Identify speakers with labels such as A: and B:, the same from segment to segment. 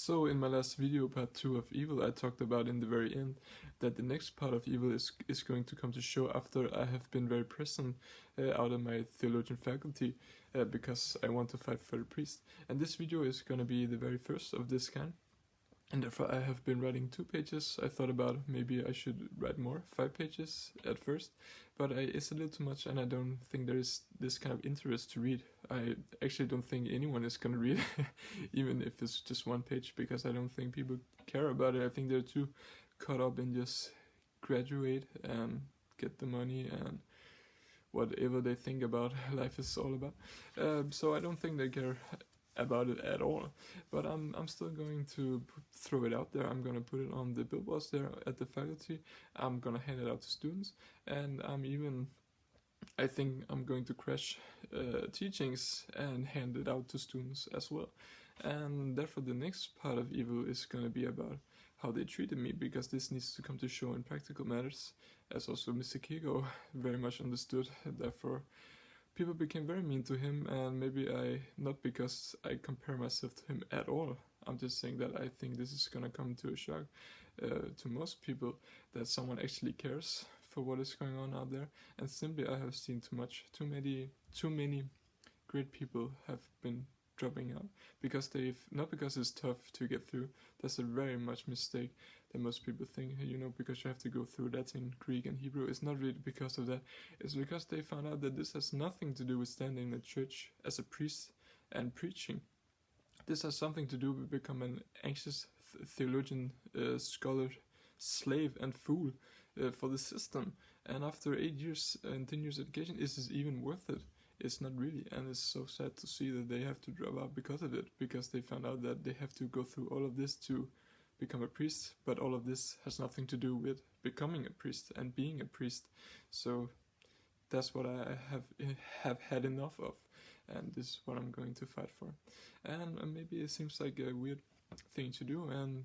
A: So in my last video, part 2 of Evil, I talked about in the very end that the next part of Evil is going to come to show after I have been very present out of my theologian faculty because I want to fight for the priest. And this video is going to be the very first of this kind. And therefore I have been writing 2 pages. I thought about maybe I should write more, 5 pages at first, but it's a little too much and I don't think there is this kind of interest to read. I actually don't think anyone is gonna read even if it's just 1 page, because I don't think people care about it. I think they're too caught up in just graduate and get the money and whatever they think about life is all about. So I don't think they care about it at all, but I'm still going to throw it out there. I'm gonna put it on the billboards there at the faculty. I'm gonna hand it out to students, and I think I'm going to crash teachings and hand it out to students as well. And therefore the next part of Evil is gonna be about how they treated me, because this needs to come to show in practical matters, as also Mr. Kigo very much understood. Therefore people became very mean to him, and maybe not because I compare myself to him at all. I'm just saying that I think this is gonna come to a shock to most people, that someone actually cares for what is going on out there. And simply I have seen too many great people have been dropping out because not because it's tough to get through. That's a very much mistake that most people think, because you have to go through Latin, Greek and Hebrew. It's not really because of that. It's because they found out that this has nothing to do with standing in the church as a priest and preaching. This has something to do with becoming an anxious theologian, scholar, slave and fool for the system. And after 8 years and 10 years education, is this even worth it? It's not really, and it's so sad to see that they have to drop out because of it, because they found out that they have to go through all of this to become a priest, but all of this has nothing to do with becoming a priest and being a priest. So that's what I have had enough of, and this is what I'm going to fight for. And maybe it seems like a weird thing to do, and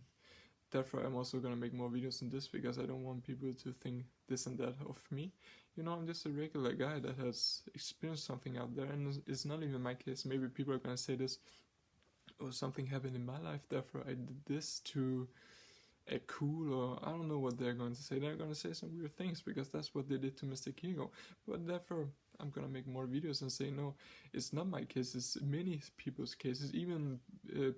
A: therefore I'm also gonna make more videos on this, because I don't want people to think this and that of me. I'm just a regular guy that has experienced something out there, and it's not even my case. Maybe people are gonna say this, or something happened in my life, therefore I did this to act cool, or I don't know what they're going to say. They're going to say some weird things, because that's what they did to Mr. Kigo. But therefore I'm gonna make more videos and say, no, it's not my case, it's many people's cases. Even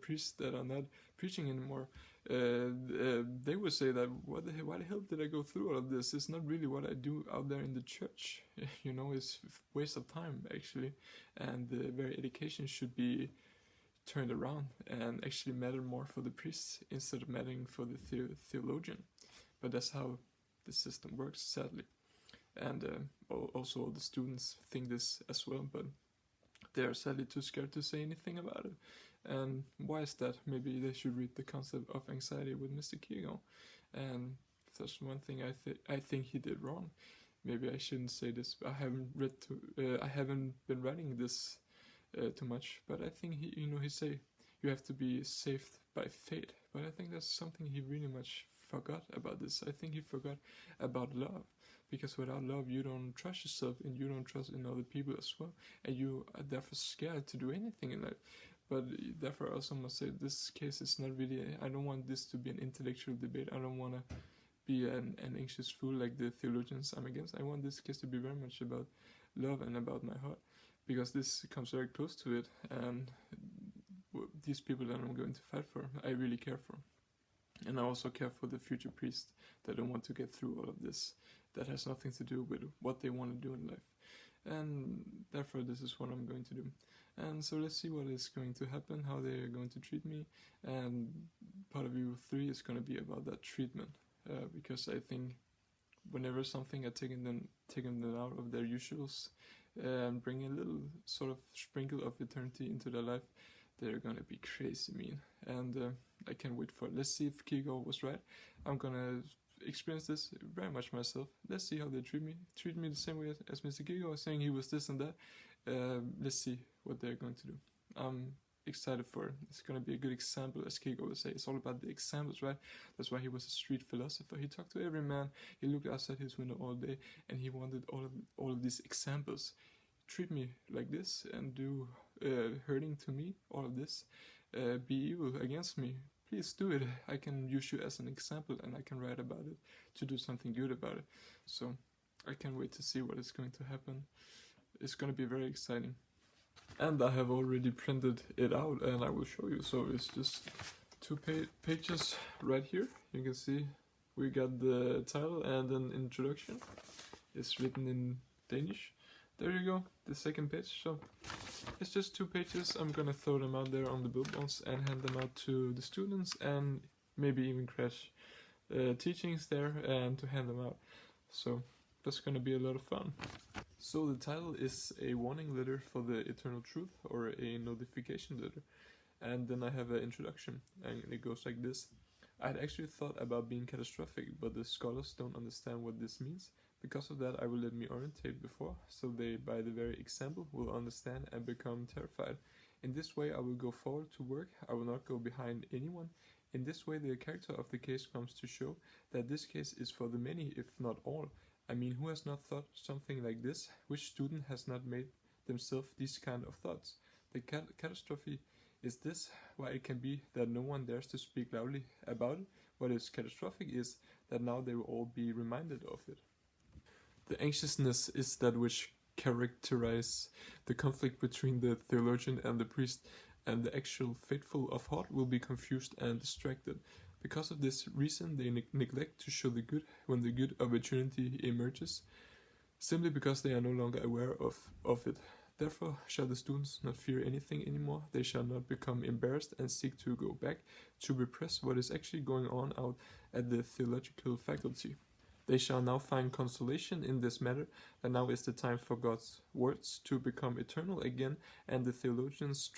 A: priests that are not preaching anymore, they would say that why the hell did I go through all of this? It's not really what I do out there in the church. It's a waste of time actually, and the very education should be turned around and actually matter more for the priests instead of mattering for the theologian. But that's how the system works, sadly. And also all the students think this as well, but they are sadly too scared to say anything about it. And why is that? Maybe they should read The Concept of Anxiety with Mr. Kigo. And if there's one thing I think he did wrong, maybe I shouldn't say this. I haven't been writing this too much, but I think he say you have to be saved by faith. But I think that's something he really much forgot about this. I think he forgot about love, because without love you don't trust yourself and you don't trust in other people as well, and you are therefore scared to do anything in life. But therefore I also must say this case is not really, I don't want this to be an intellectual debate. I don't want to be an anxious fool like the theologians I'm against. I want this case to be very much about love and about my heart, because this comes very close to it, and these people that I'm going to fight for, I really care for. And I also care for the future priests that don't want to get through all of this, that has nothing to do with what they want to do in life. And therefore this is what I'm going to do. And so let's see what is going to happen, how they are going to treat me. And part of Evil 3 is going to be about that treatment, because I think whenever something had taken them out of their usuals and bring a little sort of sprinkle of eternity into their life, they're gonna be crazy mean. And I can't wait for it. Let's see if Kigo was right. I'm gonna experience this very much myself. Let's see how they treat me the same way as Mr. Kigo was saying he was this and that. Let's see what they're going to do. I'm excited for it. It's gonna be a good example, as Kigo would say. It's all about the examples, right? That's why he was a street philosopher. He talked to every man. He looked outside his window all day, and he wanted all of these examples. Treat me like this and do hurting to me, all of this, be evil against me, please do it. I can use you as an example and I can write about it to do something good about it. So I can't wait to see what is going to happen. It's going to be very exciting. And I have already printed it out and I will show you. So it's just two pages right here. You can see we got the title and an introduction. It's written in Danish. There you go, the second page. So it's just 2 pages. I'm gonna throw them out there on the billboards and hand them out to the students and maybe even crash teachings there and to hand them out. So that's gonna be a lot of fun. So the title is a warning letter for the eternal truth, or a notification letter. And then I have an introduction, and it goes like this. I had actually thought about being catastrophic, but the scholars don't understand what this means. Because of that, I will let me orientate before, so they, by the very example, will understand and become terrified. In this way, I will go forward to work. I will not go behind anyone. In this way, the character of the case comes to show that this case is for the many, if not all. I mean, who has not thought something like this? Which student has not made themselves these kind of thoughts? The catastrophe is this, why it can be that no one dares to speak loudly about it. What is catastrophic is that now they will all be reminded of it. The anxiousness is that which characterize the conflict between the theologian and the priest, and the actual faithful of heart will be confused and distracted. Because of this reason, they neglect to show the good when the good opportunity emerges, simply because they are no longer aware of it. Therefore, shall the students not fear anything anymore. They shall not become embarrassed and seek to go back to repress what is actually going on out at the theological faculty. They shall now find consolation in this matter, that now is the time for God's words to become eternal again, and the theologian's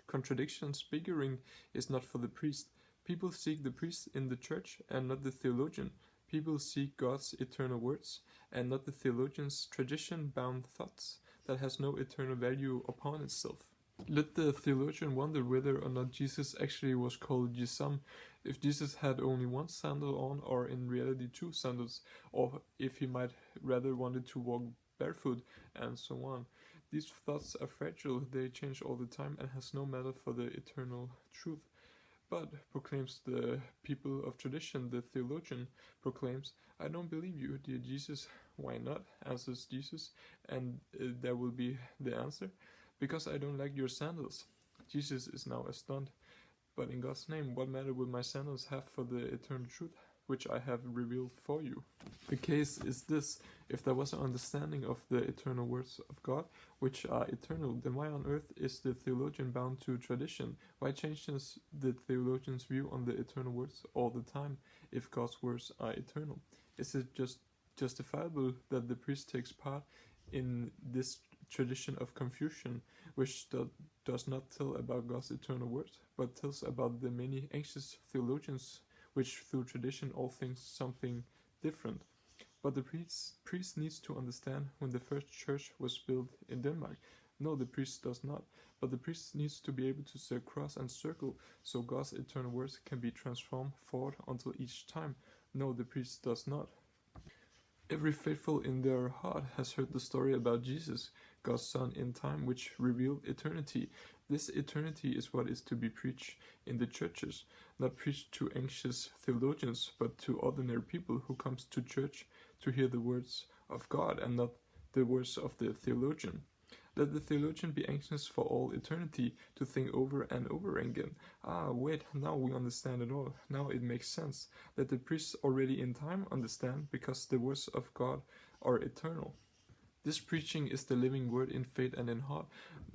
A: contradictions figuring is not for the priest. People seek the priest in the church and not the theologian. People seek God's eternal words and not the theologian's tradition-bound thoughts that has no eternal value upon itself. Let the theologian wonder whether or not Jesus actually was called Yesam, if Jesus had only one sandal on, or in reality 2 sandals, or if he might rather wanted to walk barefoot, and so on. These thoughts are fragile, they change all the time, and has no matter for the eternal truth. But, proclaims the people of tradition, the theologian proclaims, I don't believe you, dear Jesus. Why not? Answers Jesus, and there will be the answer. Because I don't like your sandals. Jesus is now astounded. But in God's name, what matter will my sandals have for the eternal truth, which I have revealed for you? The case is this: if there was an understanding of the eternal words of God, which are eternal, then why on earth is the theologian bound to tradition? Why changes the theologian's view on the eternal words all the time, if God's words are eternal? Is it just justifiable that the priest takes part in this tradition of confusion, which does not tell about God's eternal words, but tells about the many anxious theologians which through tradition all think something different? But the priest needs to understand when the first church was built in Denmark. No, the priest does not, but the priest needs to be able to say cross and circle, so God's eternal words can be transformed forward until each time. No, the priest does not. Every faithful in their heart has heard the story about Jesus, God's Son in time, which revealed eternity. This eternity is what is to be preached in the churches, not preached to anxious theologians, but to ordinary people who comes to church to hear the words of God and not the words of the theologian. Let the theologian be anxious for all eternity, to think over and over again. Ah, wait, now we understand it all. Now it makes sense. Let the priests already in time understand, because the words of God are eternal. This preaching is the living word in faith and in heart,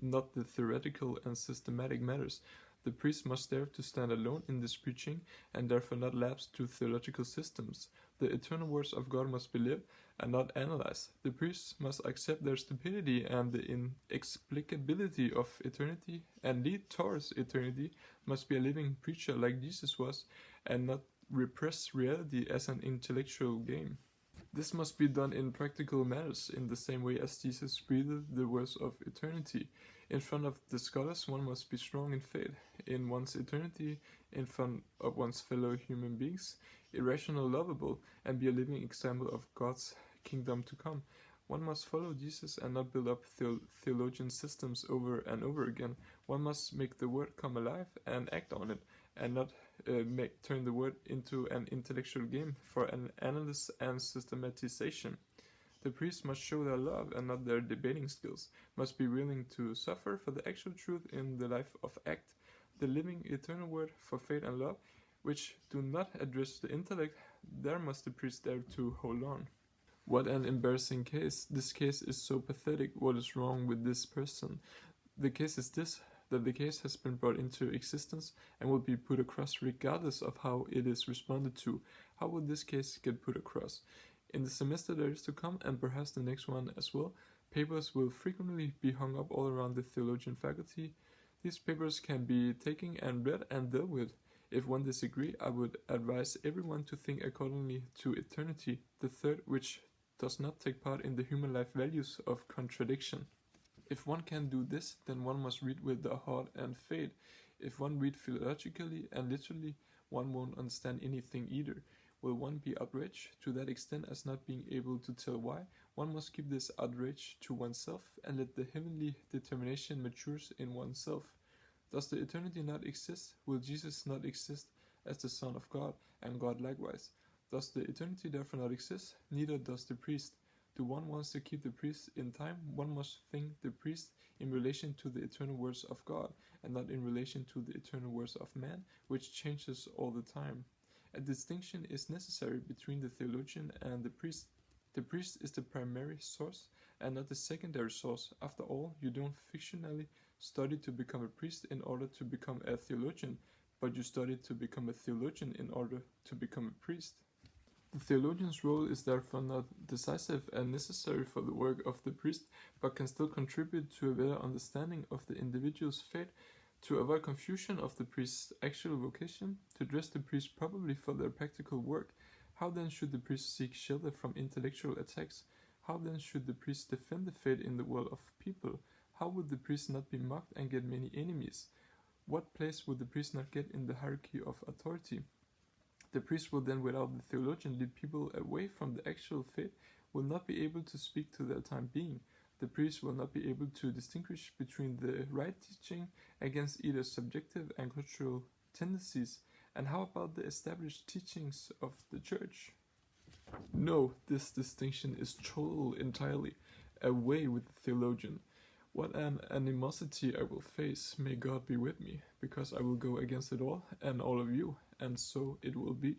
A: not the theoretical and systematic matters. The priest must dare to stand alone in this preaching, and therefore not lapse to theological systems. The eternal words of God must be lived and not analyzed. The priests must accept their stupidity and the inexplicability of eternity, and lead towards eternity, must be a living preacher like Jesus was, and not repress reality as an intellectual game. This must be done in practical matters, in the same way as Jesus breathed the words of eternity. In front of the scholars, one must be strong in faith, in one's eternity, in front of one's fellow human beings, irrational, lovable, and be a living example of God's kingdom to come. One must follow Jesus and not build up theologian systems over and over again. One must make the word come alive and act on it, and not turn the word into an intellectual game for an analysis and systematization. The priests must show their love and not their debating skills, must be willing to suffer for the actual truth in the life of act, the living eternal word for faith and love, which do not address the intellect. There must the priest dare to hold on. What an embarrassing case. This case is so pathetic. What is wrong with this person? The case is this, that the case has been brought into existence and will be put across regardless of how it is responded to. How will this case get put across? In the semester that is to come, and perhaps the next one as well, papers will frequently be hung up all around the theologian faculty. These papers can be taken and read and dealt with. If one disagree, I would advise everyone to think accordingly to eternity, the third which does not take part in the human life values of contradiction. If one can do this, then one must read with the heart and faith. If one read philologically and literally, one won't understand anything either. Will one be outraged to that extent as not being able to tell why? One must keep this outrage to oneself and let the heavenly determination matures in oneself. Does the eternity not exist? Will Jesus not exist as the Son of God, and God likewise? Does the eternity therefore not exist? Neither does the priest. Do one wants to keep the priest in time, one must think the priest in relation to the eternal words of God, and not in relation to the eternal words of man, which changes all the time. A distinction is necessary between the theologian and the priest. The priest is the primary source and not the secondary source. After all, you don't fictionally study to become a priest in order to become a theologian, but you study to become a theologian in order to become a priest. The theologian's role is therefore not decisive and necessary for the work of the priest, but can still contribute to a better understanding of the individual's faith, to avoid confusion of the priest's actual vocation, to dress the priest properly for their practical work. How then should the priest seek shelter from intellectual attacks? How then should the priest defend the faith in the world of people? How would the priest not be mocked and get many enemies? What place would the priest not get in the hierarchy of authority? The priest will then, without the theologian, lead people away from the actual faith, will not be able to speak to their time being. The priest will not be able to distinguish between the right teaching against either subjective and cultural tendencies. And how about the established teachings of the church? No, this distinction is total entirely. Away with the theologian. What an animosity I will face, may God be with me, because I will go against it all, and all of you, and so it will be.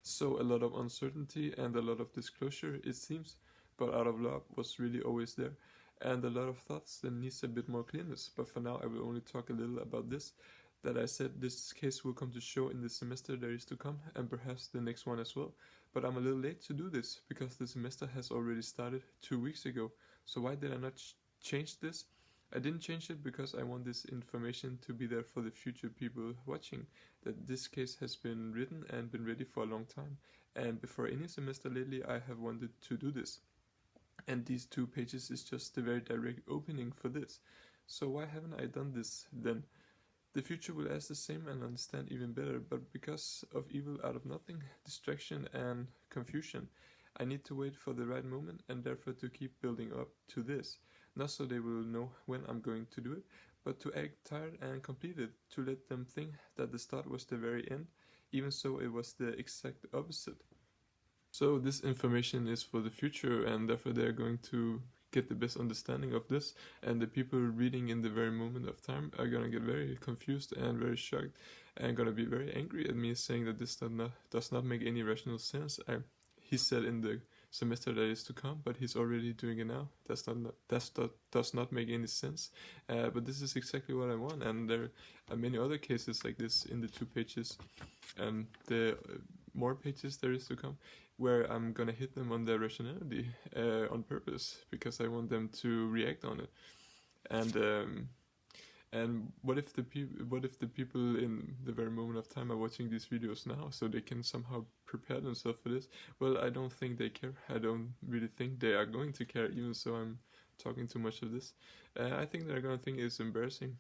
A: So a lot of uncertainty and a lot of disclosure, it seems, but out of love was really always there, and a lot of thoughts that needs a bit more clearness. But for now I will only talk a little about this, that I said this case will come to show in the semester that is to come, and perhaps the next one as well. But I'm a little late to do this, because the semester has already started 2 weeks ago. So why did I not change this? I didn't change it because I want this information to be there for the future people watching, that this case has been written and been ready for a long time, and before any semester lately I have wanted to do this. And these 2 pages is just the very direct opening for this. So why haven't I done this then? The future will ask the same and understand even better, but because of evil out of nothing, distraction and confusion, I need to wait for the right moment and therefore to keep building up to this. Not so they will know when I'm going to do it, but to act tired and completed, to let them think that the start was the very end, even so it was the exact opposite. So this information is for the future, and therefore they're going to get the best understanding of this, and the people reading in the very moment of time are gonna get very confused and very shocked and gonna be very angry at me, saying that this does not make any rational sense. He said in the semester that is to come, but he's already doing it now. That does not make any sense. But this is exactly what I want, and there are many other cases like this in the 2 pages, and the more pages there is to come, where I'm gonna hit them on their rationality on purpose, because I want them to react on it. And what if the people in the very moment of time are watching these videos now, so they can somehow prepare themselves for this? Well, I don't think they care. I don't really think they are going to care, even so I'm talking too much of this. I think they're going to think it's embarrassing.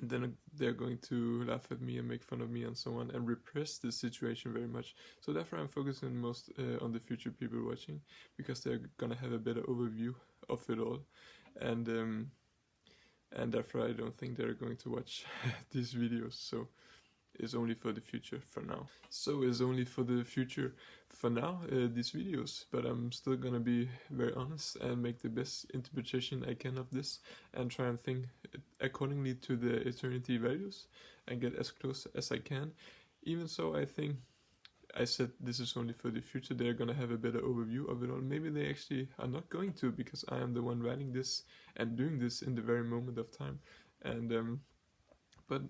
A: and then they're going to laugh at me and make fun of me and so on and repress the situation very much. So therefore I'm focusing most on the future people watching, because they're gonna have a better overview of it all, and therefore I don't think they're going to watch these videos. So it's only for the future for now. So it's only for the future for now, these videos, but I'm still gonna be very honest and make the best interpretation I can of this, and try and think accordingly to the eternity values and get as close as I can. Even so, I think I said this is only for the future, they're gonna have a better overview of it all. Maybe they actually are not going to, because I am the one writing this and doing this in the very moment of time. And but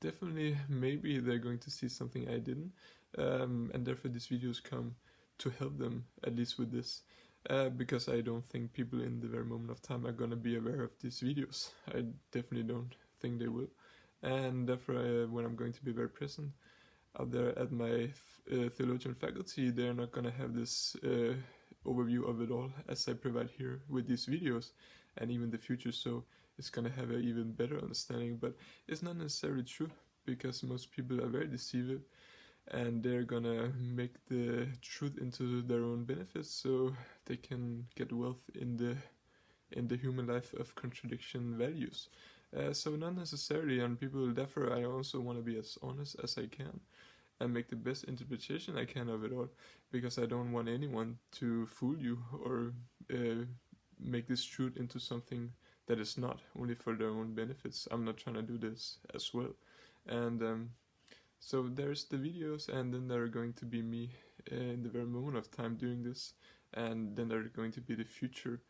A: definitely maybe they're going to see something I didn't, and therefore these videos come to help them, at least with this, because I don't think people in the very moment of time are gonna be aware of these videos. I definitely don't think they will, and therefore when I'm going to be very present out there at my theologian faculty, they're not gonna have this overview of it all as I provide here with these videos, and even the future. So it's gonna have an even better understanding, but it's not necessarily true, because most people are very deceived, and they're gonna make the truth into their own benefits, so they can get wealth in the human life of contradiction values. So not necessarily, and people, therefore I also want to be as honest as I can and make the best interpretation I can of it all, because I don't want anyone to fool you or make this truth into something that is not, only for their own benefits. I'm not trying to do this as well. And so there's the videos, and then there are going to be me in the very moment of time doing this, and then there are going to be the future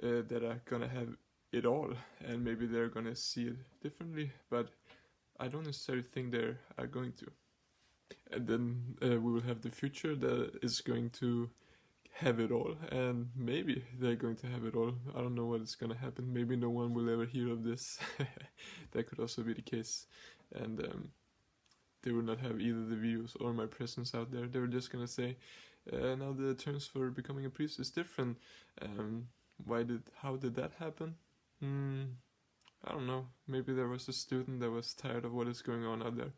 A: that are gonna have it all, and maybe they're gonna see it differently, but I don't necessarily think they are going to. And then we will have the future that is going to have it all, and maybe they're going to have it all. I don't know what is going to happen. Maybe no one will ever hear of this. That could also be the case, and they will not have either the videos or my presence out there. They were just going to say, now the terms for becoming a priest is different. How did that happen? I don't know. Maybe there was a student that was tired of what is going on out there.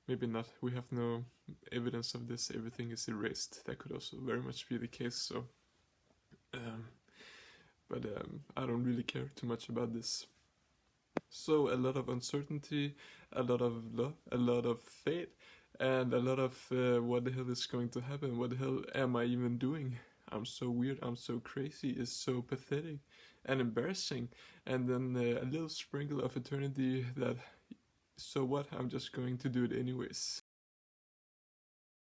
A: Maybe not. We have no evidence of this. Everything is erased. That could also very much be the case. So, but I don't really care too much about this. So a lot of uncertainty, a lot of love, a lot of faith, and a lot of what the hell is going to happen? What the hell am I even doing? I'm so weird. I'm so crazy. It's so pathetic and embarrassing. And then a little sprinkle of eternity that, so what, I'm just going to do it anyways.